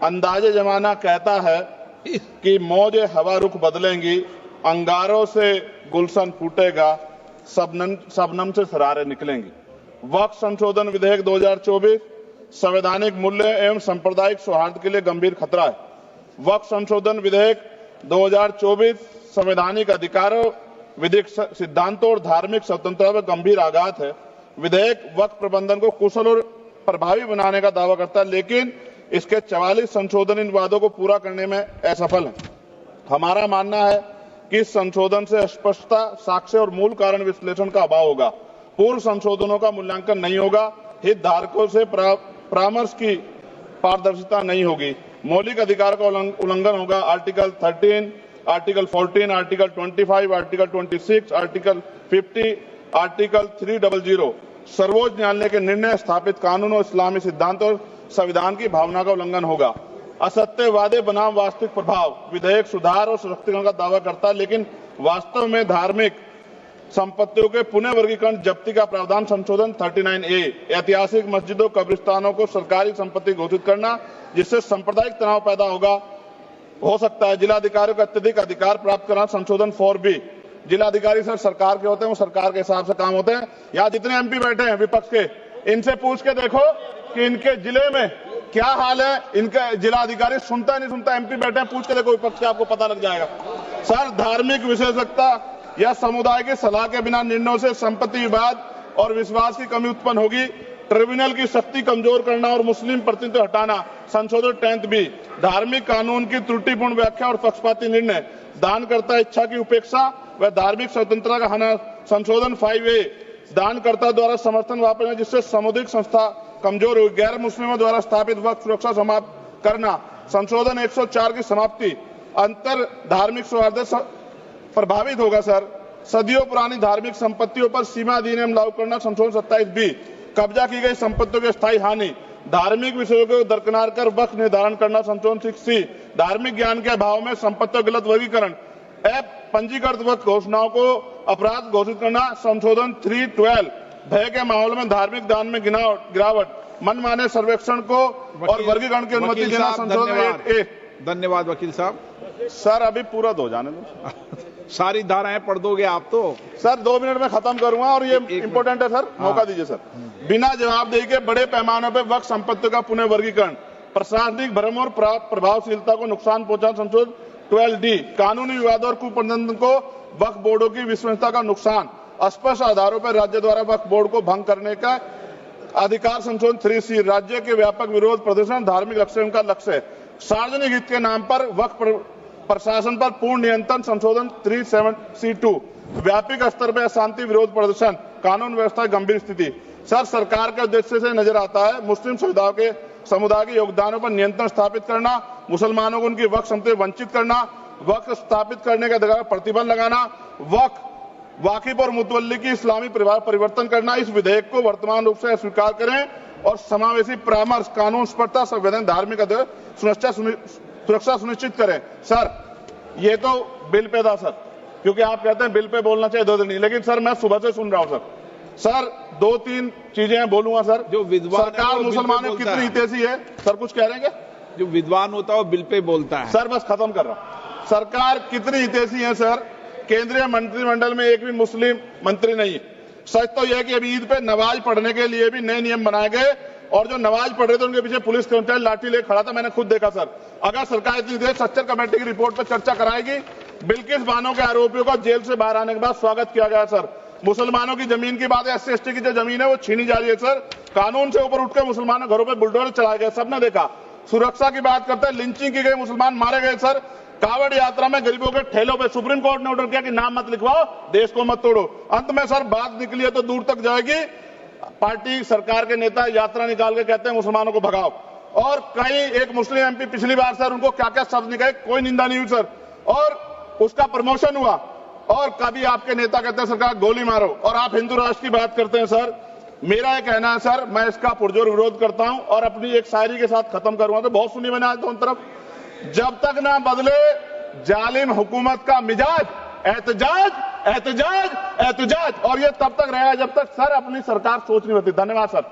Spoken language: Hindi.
अंदाजे जमाना कहता है कि मौजे हवा रुख बदलेंगी, अंगारों से गुलशन फूटेगा, शबनम से सरारे निकलेंगी। वक्फ संशोधन विधेयक 2024 संवैधानिक मूल्य एवं सांप्रदायिक सौहार्द के लिए गंभीर खतरा है। वक्फ संशोधन विधेयक 2024 संवैधानिक अधिकारों, विधिक सिद्धांतों और धार्मिक स्वतंत्रता पर गंभीर आघात है। विधेयक वक्फ प्रबंधन को कुशल और प्रभावी बनाने का दावा करता है, लेकिन इसके 44 संशोधन इन वादों को पूरा करने में असफल है। हमारा मानना है कि इस संशोधन से स्पष्टता, साक्ष्य और मूल कारण विश्लेषण का अभाव होगा। पूर्व संशोधनों का मूल्यांकन नहीं होगा, हितधारकों से परामर्श की पारदर्शिता नहीं होगी, मौलिक अधिकार का उल्लंघन होगा। Article 13, article 14, article 25, article 26, article 50, article 300 सर्वोच्च न्यायालय के निर्णय, स्थापित कानून और इस्लामी सिद्धांत और संविधान की भावना का उल्लंघन होगा। असत्य वादे बनाम वास्तविक प्रभाव विधेयक सुधार और सशक्तिकरण का दावा करता है, लेकिन वास्तव में धार्मिक संपत्तियों के पुनः वर्गीकरण जब्ती का प्रावधान संशोधन 39A ऐतिहासिक मस्जिदों, कब्रिस्तानों को सरकारी संपत्ति घोषित करना, जिससे सांप्रदायिक तनाव पैदा हो सकता है। जिलाधिकारी को अत्यधिक अधिकार प्राप्त करना संशोधन 4B। जिलाधिकारी सर सरकार के होते हैं, वो सरकार के हिसाब से काम होते हैं। यहाँ जितने MP बैठे हैं विपक्ष के, इनसे पूछ के देखो कि इनके जिले में क्या हाल है। इनका जिलाधिकारी सुनता नहीं सुनता, MP बैठे हैं, पूछ के देखो विपक्ष के, आपको पता लग जाएगा। सर धार्मिक विशेषज्ञता या समुदाय की सलाह के बिना निर्णयों से संपत्ति विवाद और विश्वास की कमी उत्पन्न होगी। ट्रिब्यूनल की शक्ति कमजोर करना और मुस्लिम प्रतिनिधित्व हटाना संशोधन 10B। धार्मिक कानून की त्रुटिपूर्ण व्याख्या और पक्षपाती निर्णय, दानकर्ता इच्छा की उपेक्षा व धार्मिक स्वतंत्रता का हनन संशोधन 5A। दानकर्ता द्वारा समर्थन वापस, जिससे सामुदायिक संस्था कमजोर हुई। गैर मुस्लिमों द्वारा स्थापित वक्फ सुरक्षा समाप्त करना संशोधन 104 की समाप्ति। अंतर धार्मिक सौहार्द प्रभावित होगा। सर सदियों पुरानी धार्मिक संपत्तियों पर सीमा अधिनियम लागू करना संशोधन 27B। कब्जा की गई संपत्तियों की स्थायी हानि, धार्मिक विषयों को दरकिनार कर वक्फ निर्धारण करना संशोधन 6C। धार्मिक ज्ञान के अभाव में संपत्तियों का गलत वर्गीकरण, पंजीकृत वक्फ घोषणाओं को अपराध घोषित करना संशोधन 312। भय के माहौल में धार्मिक दान में गिरावट, मनमाने सर्वेक्षण को और वर्गीकरण की अनुमति देना संशोधन 8A। धन्यवाद वकील साहब। सर अभी पूरा दो जाने दो। सारी धाराएं पढ़ दोगे आप तो? सर 2 मिनट में खत्म करूंगा और ये इंपॉर्टेंट है सर, मौका दीजिए सर। बिना जवाबदेही के बड़े पैमाने पर वक्फ संपत्तियों का पुनः वर्गीकरण, प्रशासनिक भ्रम और प्रभावशीलता को नुकसान पहुंचाना संशोधन 12D। कानूनी विवादों और कुप्रबंधन को वक्फ बोर्डों की विश्वसनीयता का नुकसान, अस्पष्ट आधारों पर राज्य द्वारा वक्फ बोर्ड को भंग करने का अधिकार संशोधन 3C। राज्य के व्यापक विरोध प्रदर्शन धार्मिक लक्ष्यों का लक्ष्य, सार्वजनिक हित के नाम पर वक्फ प्रशासन पर पूर्ण नियंत्रण संशोधन 37C2। व्यापक स्तर पर अशांति विरोध प्रदर्शन, कानून व्यवस्था गंभीर स्थिति। सर सरकार के उद्देश्य से नजर आता है मुस्लिम समुदाय के योगदानों पर नियंत्रण स्थापित करना, मुसलमानों को उनकी वक्फ संपत्ति वंचित करना, वक्फ स्थापित करने के अधिकार पर प्रतिबंध लगाना, वाकिफ और मुतवल्ली की इस्लामी परिवर्तन करना। इस विधेयक को वर्तमान रूप से स्वीकार करें और समावेशी परामर्श, कानून स्पष्टता, संवैधानिक धार्मिक सुरक्षा सुनिश्चित करें। सर ये तो बिल पे था सर, क्योंकि आप कहते हैं बिल पे बोलना चाहिए 2 दिन नहीं, लेकिन सर मैं सुबह से सुन रहा हूं सर 2-3 चीजें बोलूंगा सर। जो विद्वान सरकार मुसलमानों की कितनी हितैषी है सर, कुछ कह रहे हैं क्या? जो विद्वान होता है वो बिल पे बोलता है। सर बस खत्म कर रहा हूं। सरकार कितनी हितैषी है सर, केंद्रीय मंत्रिमंडल में एक भी मुस्लिम मंत्री नहीं है। सच तो यह कि अभी ईद पे नमाज पढ़ने के लिए भी नए नियम बनाए गए और जो नमाज पढ़ रहे थे उनके पीछे पुलिस कर्मचारी लाठी ले खड़ा था, मैंने खुद देखा सर। अगर सरकार इतनी देर सच्चर कमेटी की रिपोर्ट पर चर्चा कराएगी, बिल्किस बानो के आरोपियों का जेल से बाहर आने के बाद स्वागत किया गया सर। मुसलमानों की जमीन की बात है, SC/ST की जो जमीन है वो छीनी जा रही है सर। कानून से ऊपर उठकर मुसलमानों घरों पर बुलडोजर चलाए गए, सबने देखा। सुरक्षा की बात करते हैं, लिंचिंग की गई, मुसलमान मारे गए सर। कावड़ यात्रा में गरीबों के ठेलों पे सुप्रीम कोर्ट ने ऑर्डर किया कि नाम मत लिखवाओ, देश को मत तोड़ो। अंत में सर बात निकली है तो दूर तक जाएगी। पार्टी सरकार के नेता यात्रा निकाल के कहते हैं मुसलमानों को भगाओ, और कई एक मुस्लिम MP पिछली बार सर उनको क्या क्या शब्द निकले, कोई निंदा नहीं हुई सर, और उसका प्रमोशन हुआ। और कभी आपके नेता कहते हैं सरकार गोली मारो, और आप हिंदू राष्ट्र की बात करते हैं सर। मेरा यह कहना है सर, मैं इसका पुरजोर विरोध करता हूं और अपनी एक शायरी के साथ खत्म करूंगा। तो बहुत सुनी मैंने आज दोनों तरफ, जब तक ना बदले जालिम हुकूमत का मिजाज, एहतजाज एहतजाज एहतजाज, और ये तब तक रहेगा जब तक सर अपनी सरकार सोच नहीं होती। धन्यवाद सर।